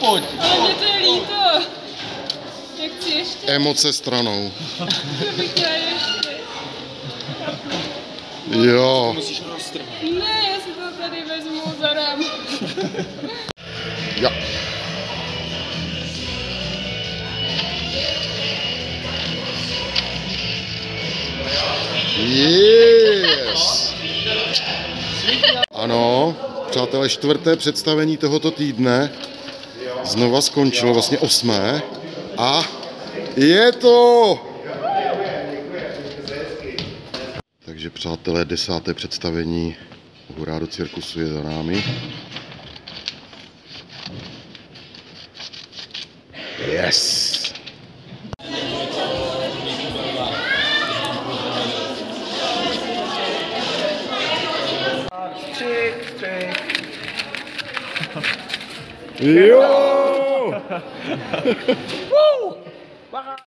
pojď. Ale mě to je líto. Jak chci ještě? Emoce stranou. Bych chtěla ještě. Jo. Musíš roztrhat. Ne, já si to tady vezmu za rám. Ja. Yes. Ano, přátelé, čtvrté představení tohoto týdne znova skončilo, vlastně 8. A je to! Takže přátelé, 10. představení Hurá do cirkusu je za námi. Yes! Jo!